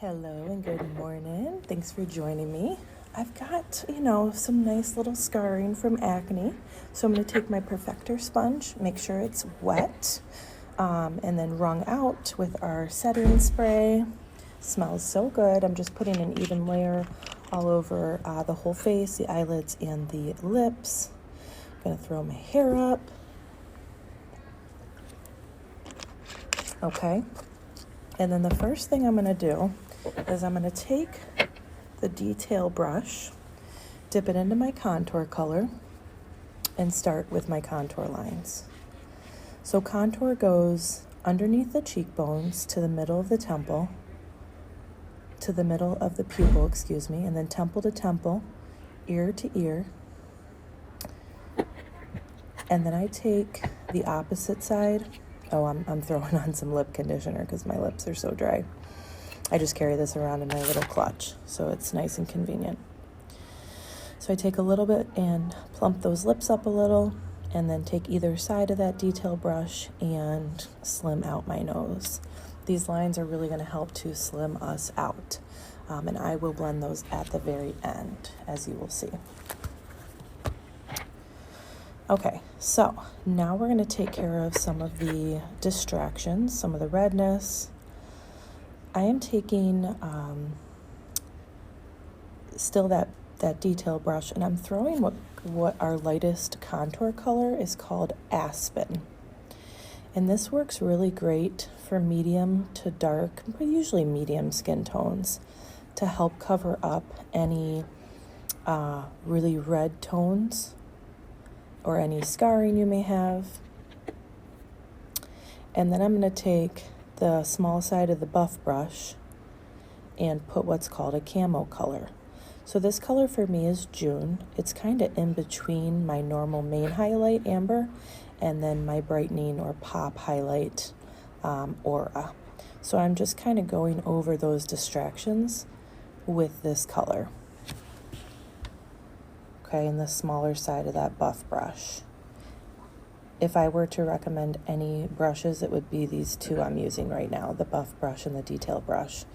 Hello and good morning. Thanks for joining me. I've got, some nice little scarring from acne. So I'm going to take my Perfector sponge, make sure it's wet, and then wrung out with our setting spray. Smells so good. I'm just putting an even layer all over the whole face, the eyelids, and the lips. I'm going to throw my hair up. Okay. And then the first thing I'm going to do is I'm going to take the detail brush, dip it into my contour color, and start with my contour lines. So contour goes underneath the cheekbones to the middle of the temple, to the middle of the pupil, and then temple to temple, ear to ear. And then I take the opposite side. Oh, I'm throwing on some lip conditioner because my lips are so dry. I just carry this around in my little clutch, so it's nice and convenient. So I take a little bit and plump those lips up a little, and then take either side of that detail brush and slim out my nose. These lines are really going to help to slim us out, and I will blend those at the very end, as you will see. Okay, so now we're going to take care of some of the distractions, some of the redness. I am taking still that detail brush, and I'm throwing what our lightest contour color is called Aspen. And this works really great for medium to dark, but usually medium skin tones, to help cover up any really red tones or any scarring you may have. And then I'm going to take the small side of the buff brush and put what's called a camo color. So this color for me is June. It's kind of in between my normal main highlight amber and then my brightening or pop highlight aura. So I'm just kind of going over those distractions with this color. Okay, and the smaller side of that buff brush. If I were to recommend any brushes, it would be these two I'm using right now, the buff brush and the detail brush.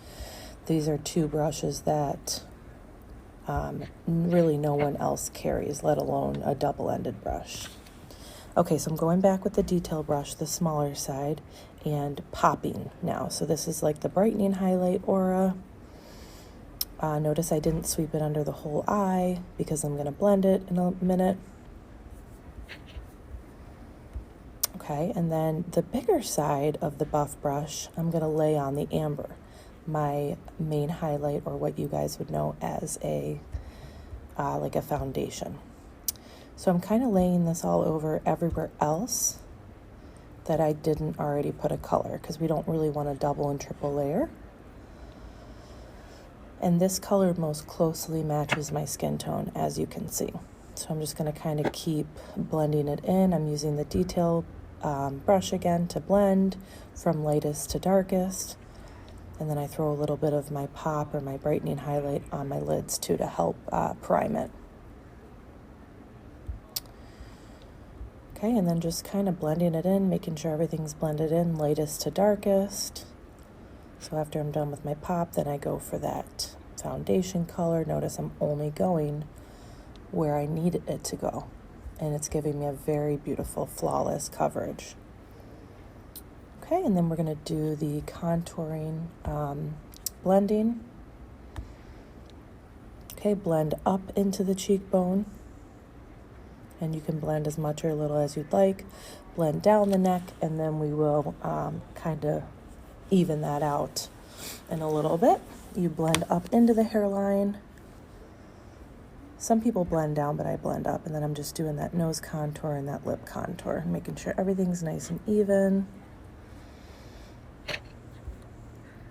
These are two brushes that really no one else carries, let alone a double-ended brush. Okay, so I'm going back with the detail brush, the smaller side, and popping now. So this is like the brightening highlight aura. Notice I didn't sweep it under the whole eye because I'm going to blend it in a minute. Okay, and then the bigger side of the buff brush, I'm going to lay on the amber, my main highlight, or what you guys would know as a like a foundation. So I'm kind of laying this all over everywhere else that I didn't already put a color, because we don't really want a double and triple layer. And this color most closely matches my skin tone, as you can see. So I'm just going to kind of keep blending it in. I'm using the detail brush again to blend from lightest to darkest. And then I throw a little bit of my pop or my brightening highlight on my lids too to help prime it. Okay, and then just kind of blending it in, making sure everything's blended in, lightest to darkest. So after I'm done with my pop, then I go for that foundation color. Notice I'm only going where I need it to go. And it's giving me a very beautiful, flawless coverage. Okay, and then we're going to do the contouring blending. Okay, blend up into the cheekbone. And you can blend as much or little as you'd like. Blend down the neck, and then we will kind of even that out in a little bit. You blend up into the hairline. Some people blend down, but I blend up, and then I'm just doing that nose contour and that lip contour, making sure everything's nice and even.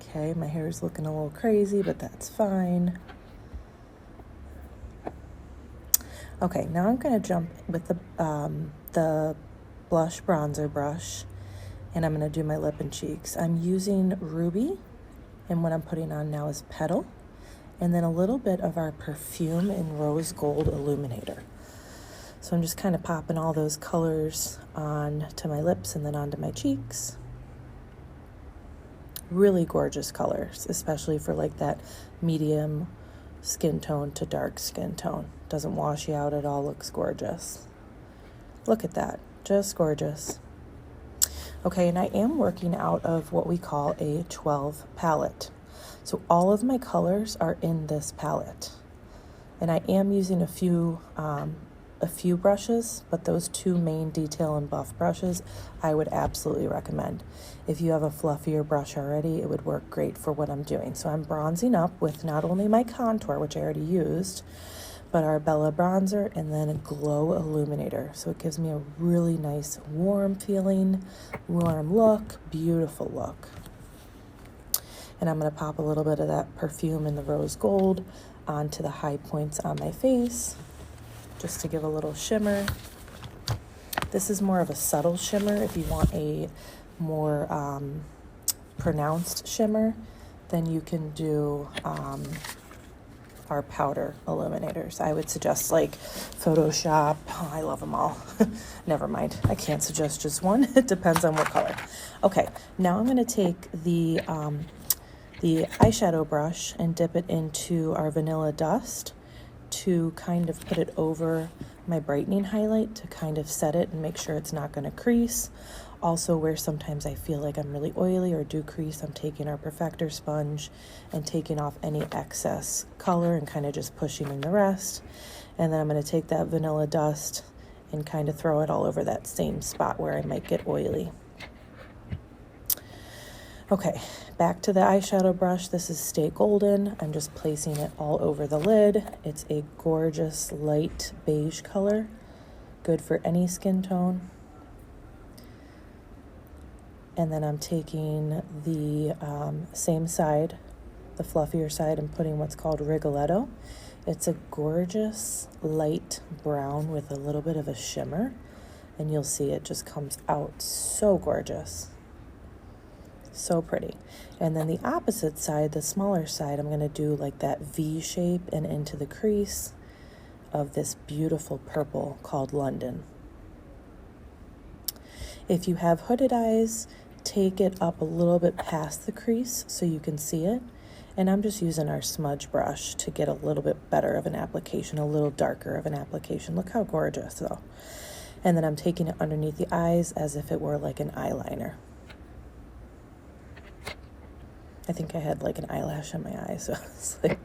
Okay, my hair is looking a little crazy, but that's fine. Okay, now I'm going to jump with the blush bronzer brush, and I'm going to do my lip and cheeks. I'm using Ruby, and what I'm putting on now is Petal, and then a little bit of our perfume in Rose Gold Illuminator. So I'm just kind of popping all those colors on to my lips and then onto my cheeks. Really gorgeous colors, especially for like that medium skin tone to dark skin tone. Doesn't wash you out at all, looks gorgeous. Look at that, just gorgeous. Okay, and I am working out of what we call a 12 palette. So all of my colors are in this palette. And I am using a few brushes, but those two main detail and buff brushes, I would absolutely recommend. If you have a fluffier brush already, it would work great for what I'm doing. So I'm bronzing up with not only my contour, which I already used, but our Bella bronzer and then a glow illuminator. So it gives me a really nice warm feeling, warm look, beautiful look. And I'm gonna pop a little bit of that perfume in the rose gold onto the high points on my face, just to give a little shimmer. This is more of a subtle shimmer. If you want a more pronounced shimmer, then you can do our powder illuminators. I would suggest like Photoshop. Oh, I love them all. Never mind. I can't suggest just one. It depends on what color. Okay, now I'm going to take the eyeshadow brush and dip it into our vanilla dust to kind of put it over my brightening highlight to kind of set it and make sure it's not going to crease. Also, where sometimes I feel like I'm really oily or do crease, I'm taking our perfector sponge and taking off any excess color and kind of just pushing in the rest. And then I'm going to take that vanilla dust and kind of throw it all over that same spot where I might get oily. Okay, back to the eyeshadow brush. This is Stay Golden. I'm just placing it all over the lid. It's a gorgeous light beige color, good for any skin tone. And then I'm taking the same side, the fluffier side, and putting what's called Rigoletto. It's a gorgeous light brown with a little bit of a shimmer, and you'll see it just comes out so gorgeous. So pretty. And then the opposite side, the smaller side, I'm going to do like that V shape and into the crease of this beautiful purple called London. If you have hooded eyes, take it up a little bit past the crease so you can see it. And I'm just using our smudge brush to get a little bit better of an application, a little darker of an application. Look how gorgeous though. And then I'm taking it underneath the eyes as if it were like an eyeliner. I think I had like an eyelash in my eye, so it's like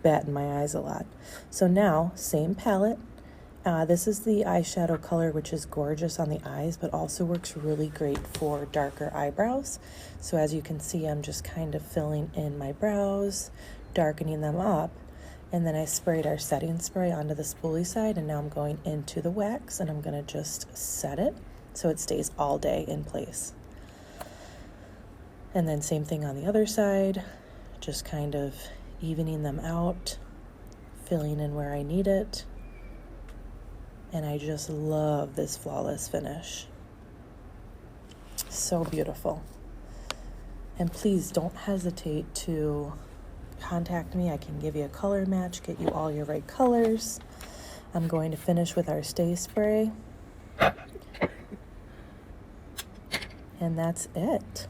batting my eyes a lot. So now, same palette. This is the eyeshadow color, which is gorgeous on the eyes, but also works really great for darker eyebrows. So as you can see, I'm just kind of filling in my brows, darkening them up, and then I sprayed our setting spray onto the spoolie side, and now I'm going into the wax, and I'm gonna just set it so it stays all day in place. And then same thing on the other side, just kind of evening them out, filling in where I need it. And I just love this flawless finish. So beautiful. And please don't hesitate to contact me. I can give you a color match, get you all your right colors. I'm going to finish with our Stay Spray. And that's it.